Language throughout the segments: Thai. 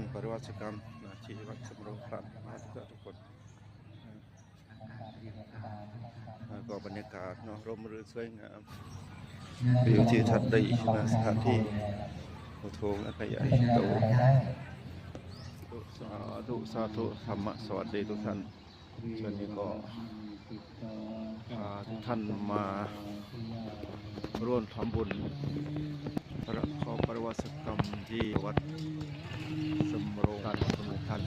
านปริวัติกรรมที่วัดสำโรงพลันมาทุกคนก็บรรยากาศร่มรื่นสวยงามวิวทิวทัศน์ดีสถานที่อุทงและขยายโตสาธุธรรมะสวัสดีทุกท่านช่วงนี้ก็ทุกท่านมาร่วมทำบุญขอปริวัติกรรมที่วัดสำโรงพลัน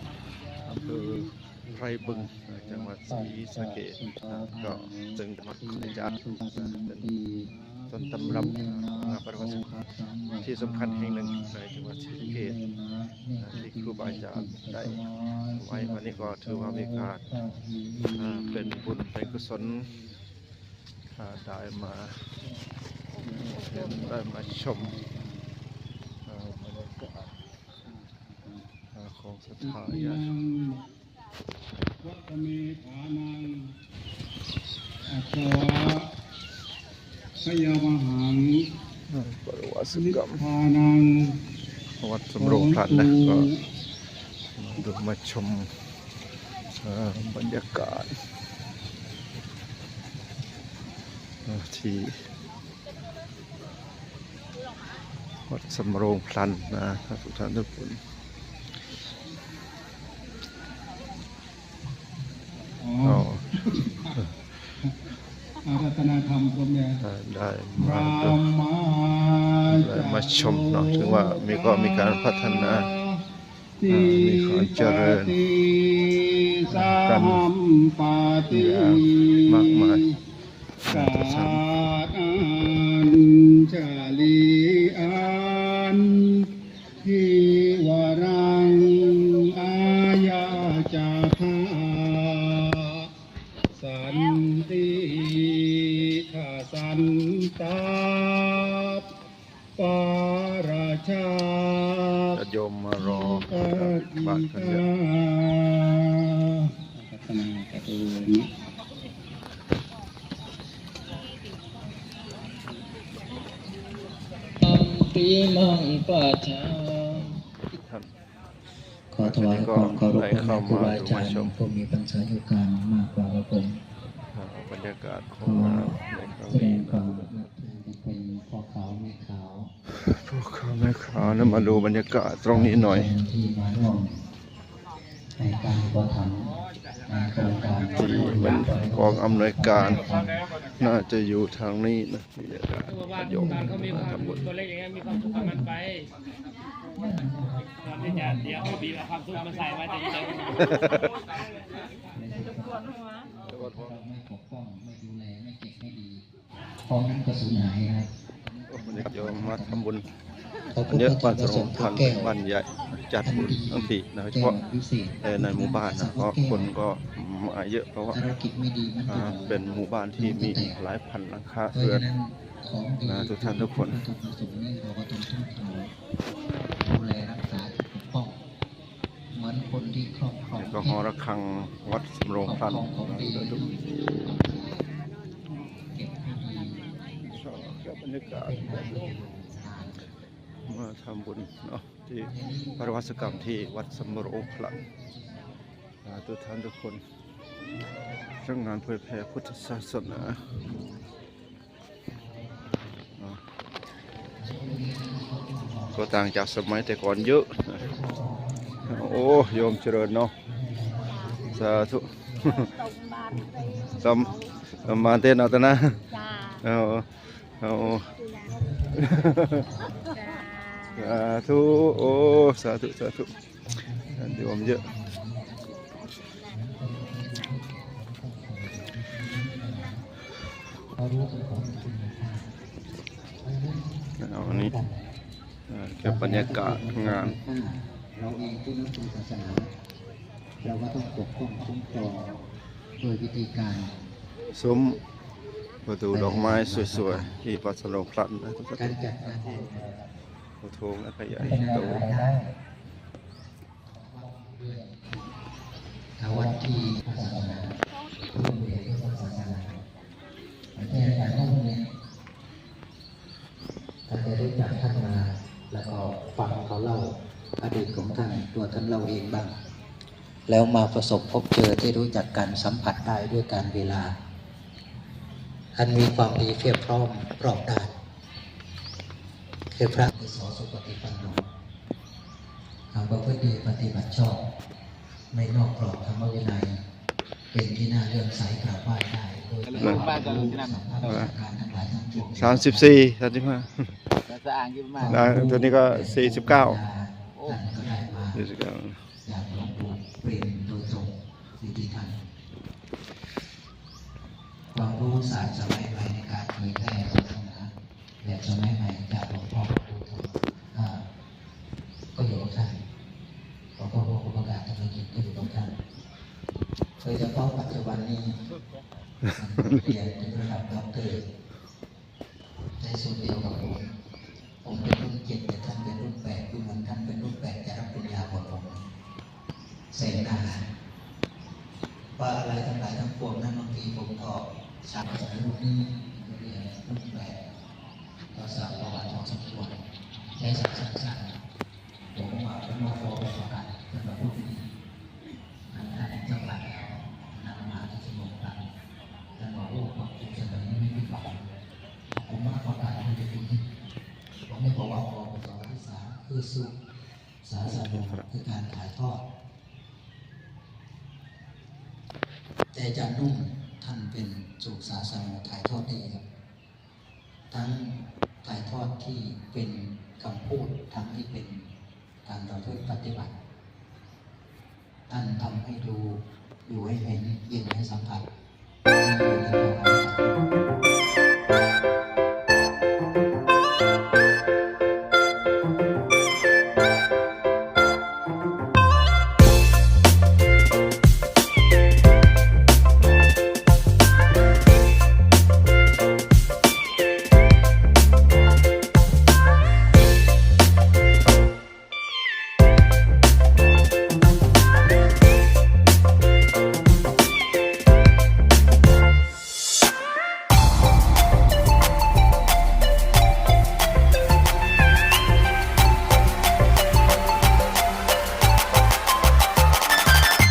อำเภอไพรบึงจังหวัดศรีสะเกษก็จึงมาอาจารย์เป็นต้นตำรับปริวัติที่สำคัญแห่งหนึ่งในจังหวัดศรีสะเกษที่ครูบาอาจารย์ได้ไว้วันนี้ก็ถือว่ามีการเป็นบุญเป็นกุศลได้มาชมบรรยากาศของสถานที่วัตมีฐานังอัตวะพยามหังปริวัติกรรม ฐานังวัดสำโรงพลันนะก็ดูมาชมบรรยากาศที่วัดสำโรงพลันนะทุกท่านทุกคนรัตนธรรมกรมเนี่ยได้มาชมเนาะถึงว่ามีการพัฒนามีความเจริญกันอย่างมากมายกาอันจาลีอันทิวรังอายาจาภาสันติขาสันตาปาราชาจะโยมมารอบาทกันเยอะพัฒนาแต่ตัวปีมังปัจจาขอถวายความเคารพแด่ครูบาอาจารย์ผู้มีพรรษาอยู่การมากกว่าพระผมบรรยากาศของแสดงความเป็นพ่อขาวแม่ขาวนะมาดูบรรยากาศตรงนี้หน่อยที่มาร่วมในการอุปถัมภ์ในโครงการที่เป็นกองอำนวยการน่าจะอยู่ทางนี้นะบรรยากาศโยมทำบุญตัวเล็กอย่างเงี้ยมีความสุขกับมันไปตอนที่จะเดี๋ยวบีบเอาความสุขมาใส่ไว้แต่ยังไงไม่ปกป้องไม่ดูแลไม่เก็บไม่ดีเพราะนั้นก็สูญหายครับโยมมาทำบุญเยอะบ้านสรงพลันบ้านใหญ่จัดบุญทั้งปีนะเฉพาะในหมู่บ้านนะเพราะคนก็มาเยอะเพราะว่าเป็นหมู่บ้านที่มีหลายพันหลังคาเรือนนะทุกท่านทุกคนดูแลรักษาปกป้องเหมือนคนที่ครอบครองก็หอระฆังวัดสำโรงพลันบรรยากาศมาทำบุญเนาะที่ปริวัติกรรมที่วัดสำโรงพลันทุกท่านทุกคนเรื่องงานเผยแผ่พุทธศาสนาก็ต่างจากสมัยแต่ก่อนเยอะโอ้โยมเจริญเนาะสาธุสมมาเต้นเอาแต่นะเอาสาธุโอ้สาธุโยมเยอะเอาอันนี้เก็บบรรยากาศงานเราเองผู้นับถือศาสนาเราก็ต้องปกป้องคุ้มครองโดยวิธีการซุ้มประตูดอกไม้สวยๆที่วัดสำโรงพลันนะทุกท่านการจัดงานอุทงและขยายโตวัดที่ศาสนาร่วมเรียนศาสนาแต่ในการร่วมเรียนถ้าจะรู้จักท่านมาแล้วก็ฟังเขาเล่าอดีตของ ของท่านตัวท่านเราเองบ้าง แล้วมาประสบพบเจอที่รู้จักการสัมผัสได้ด้วยการเวลาอันมีความดีเพียบพร้อมรอบด้านคือพระที่สอสุปฏิปันโนเอาประพฤติดีปฏิบัติชอบไม่นอกกรอบธรรมวินัยเป็นที่น่าเลื่อมใสกราบไหว้ได้โดยการสัมภาษณ์การทั้งหลายทั้งปวง 34 35 สะอางกี่มาก ตัวนี้ก็ 49 ท่านก็ได้มา 49 จากหลวงปู่เปรมโดยตรงวิธีท่านความรู้ศาสตร์สมัยใหม่ในการเผยแพร่ศาสนาแบบสมัยใหม่จากหลวงพ่อปู่ธรรมก็อยู่กับท่านหลวงพ่อผู้ประกาศธรรมกิจก็อยู่กับท่านโดยเฉพาะปัจจุบันนี้เรียนถึงระดับด็อกเตอร์ในส่วนเดียวกับผมเป็นรุ่น7แต่ท่านเป็นรุ่น8ดูเหมือนท่านเป็นรุ่น8แต่รับปริญญาก่อนผมเสนาว่าอะไรทั้งหลายทั้งปวงนั้นบางทีผมก็สับสนรุ่นนี้เรียนรุ่น8ก็สอบประวัติของสมควรใช้สับสั้นๆผมว่าเป็นมอประกาศเป็นแบบรุ่นนี้ท่านจังหวัดแล้วนำมาที่สมุทรปราการท่านบอกว่าความจริงสมัยนี้ไม่มีฝังผมมาประกาศให้ดูผมไม่บอกว่าพอภาษาที่3คือสุศาสนาคือการถ่ายทอดแต่อาจารย์นุ่มท่านเป็นสุศาสนาถ่ายทอดดีครับทั้งถ่ายทอดที่เป็นคำพูดทั้งที่เป็นการต่อทอดปฏิบัติท่านทำให้ดูอยู่ให้เห็นเย็นให้สัมผัสอยู่ในความ